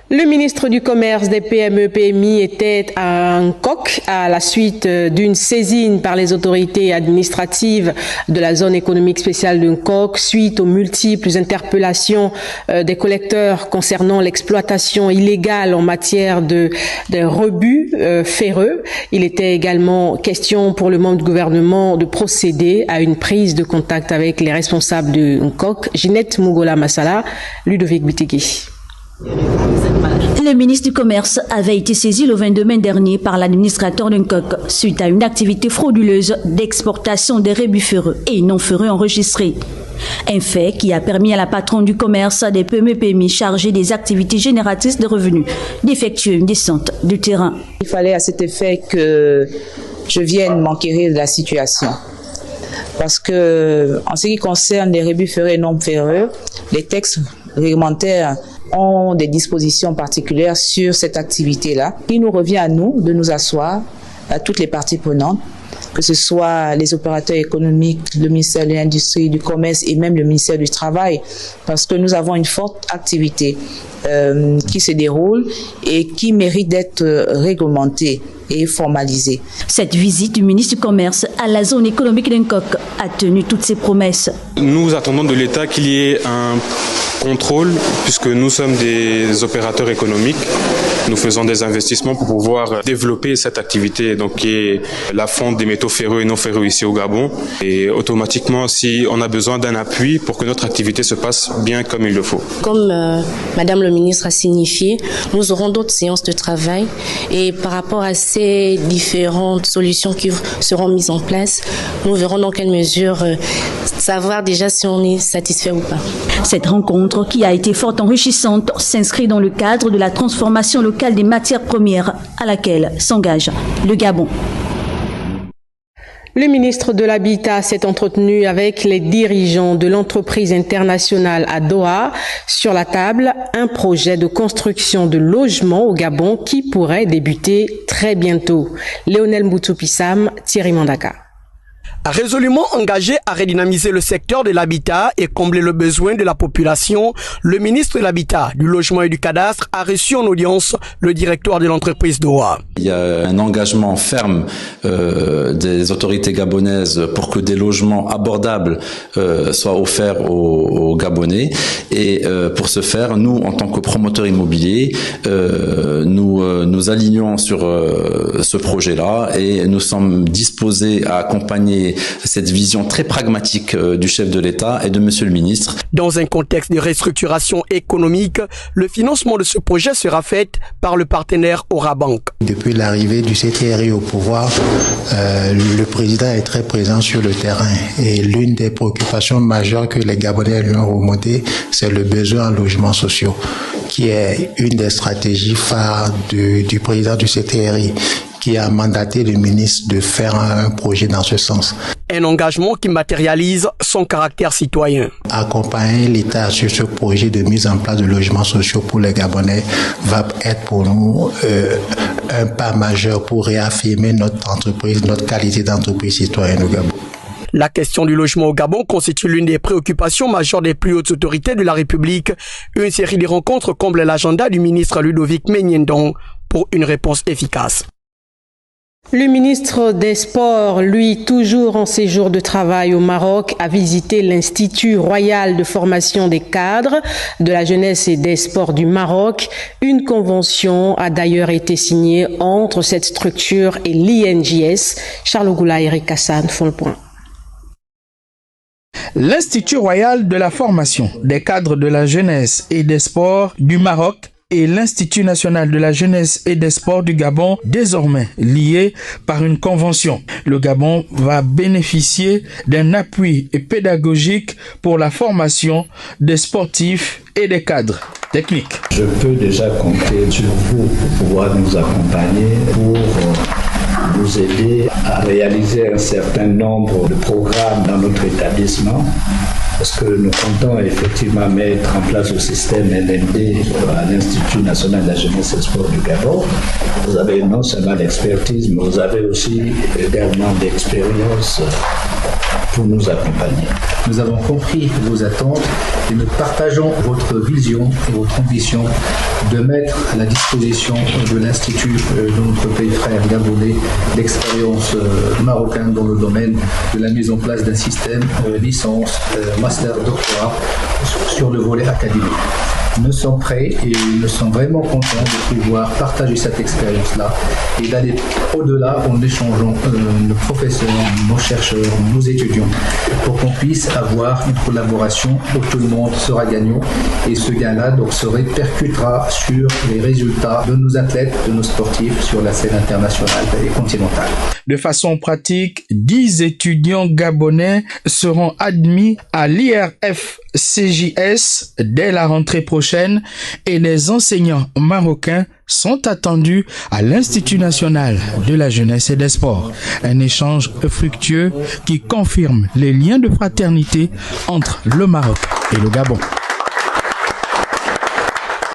Le ministre du Commerce, des PME-PMI était à Nkok à la suite d'une saisine par les autorités administratives de la zone économique spéciale de Nkok suite aux multiples interpellations des collecteurs concernant l'exploitation illégale en matière de rebut ferreux. Il était également question pour le membre du gouvernement de procéder à une prise de contact avec les responsables de Nkok, Ginette Mugola Massala, Ludovic Bitigui. Le ministre du Commerce avait été saisi le 22 mai dernier par l'administrateur de Nkok suite à une activité frauduleuse d'exportation des rebut ferreux et non ferreux enregistrés. Un fait qui a permis à la patronne du commerce des PME-PMI chargée des activités génératrices de revenus d'effectuer une descente du terrain. Il fallait à cet effet que je vienne m'enquérir de la situation. Parce que, en ce qui concerne les rebut ferreux et non ferreux, les textes réglementaires ont des dispositions particulières sur cette activité-là. Il nous revient à nous de nous asseoir, à toutes les parties prenantes, que ce soit les opérateurs économiques, le ministère de l'Industrie, du Commerce et même le ministère du Travail, parce que nous avons une forte activité qui se déroule et qui mérite d'être réglementée et formalisée. Cette visite du ministre du Commerce à la zone économique de Nkok a tenu toutes ses promesses. Nous attendons de l'État qu'il y ait un contrôle, puisque nous sommes des opérateurs économiques. Nous faisons des investissements pour pouvoir développer cette activité, donc qui est la fonte des métaux ferreux et non ferreux ici au Gabon. Et automatiquement, si on a besoin d'un appui pour que notre activité se passe bien comme il le faut. Comme Madame le ministre a signifié, nous aurons d'autres séances de travail et par rapport à ces différentes solutions qui seront mises en place, nous verrons dans quelle mesure savoir déjà si on est satisfait ou pas. Cette rencontre, qui a été fort enrichissante, s'inscrit dans le cadre de la transformation locale des matières premières à laquelle s'engage le Gabon. Le ministre de l'Habitat s'est entretenu avec les dirigeants de l'entreprise internationale à Doha. Sur la table, un projet de construction de logements au Gabon qui pourrait débuter très bientôt. Léonel Mboutou-Pissam, Thierry Mandaka. Résolument engagé à redynamiser le secteur de l'habitat et combler le besoin de la population, le ministre de l'Habitat, du Logement et du Cadastre a reçu en audience le directeur de l'entreprise Doha. Il y a un engagement ferme des autorités gabonaises pour que des logements abordables soient offerts aux Gabonais. Et pour ce faire, nous, en tant que promoteurs immobiliers, nous alignons sur ce projet-là et nous sommes disposés à accompagner cette vision très pragmatique du chef de l'État et de Monsieur le ministre. Dans un contexte de restructuration économique, le financement de ce projet sera fait par le partenaire Orabank. Depuis l'arrivée du CTRI au pouvoir, le président est très présent sur le terrain et l'une des préoccupations majeures que les Gabonais lui ont remontées, c'est le besoin en logements sociaux, qui est une des stratégies phares du président du CTRI, qui a mandaté le ministre de faire un projet dans ce sens. Un engagement qui matérialise son caractère citoyen. Accompagner l'État sur ce projet de mise en place de logements sociaux pour les Gabonais va être pour nous un pas majeur pour réaffirmer notre entreprise, notre qualité d'entreprise citoyenne au Gabon. La question du logement au Gabon constitue l'une des préoccupations majeures des plus hautes autorités de la République. Une série de rencontres comble l'agenda du ministre Ludovic Menyendong pour une réponse efficace. Le ministre des Sports, lui, toujours en séjour de travail au Maroc, a visité l'Institut royal de formation des cadres de la jeunesse et des sports du Maroc. Une convention a d'ailleurs été signée entre cette structure et l'INJS. Charles Goula et Eric Hassan font le point. L'Institut royal de la formation des cadres de la jeunesse et des sports du Maroc et l'Institut national de la jeunesse et des sports du Gabon, désormais liés par une convention. Le Gabon va bénéficier d'un appui pédagogique pour la formation des sportifs et des cadres techniques. Je peux déjà compter sur vous pour pouvoir nous accompagner, pour nous aider à réaliser un certain nombre de programmes dans notre établissement. Parce que nous comptons effectivement mettre en place le système LMD à l'Institut national de la jeunesse et des sports du Gabon. Vous avez non seulement l'expertise, mais vous avez aussi également l'expérience pour nous accompagner. Nous avons compris vos attentes et nous partageons votre vision et votre ambition de mettre à la disposition de l'Institut de notre pays frère gabonais l'expérience marocaine dans le domaine de la mise en place d'un système licence, master, doctorat sur le volet académique. Nous sommes prêts et nous sommes vraiment contents de pouvoir partager cette expérience-là et d'aller au-delà en échangeant nos professeurs, nos chercheurs, nos étudiants pour qu'on puisse avoir une collaboration où tout le monde sera gagnant et ce gain-là donc se répercutera sur les résultats de nos athlètes, de nos sportifs sur la scène internationale et continentale. De façon pratique, 10 étudiants gabonais seront admis à l'IRF-CJS dès la rentrée prochaine et les enseignants marocains sont attendus à l'Institut national de la jeunesse et des sports. Un échange fructueux qui confirme les liens de fraternité entre le Maroc et le Gabon.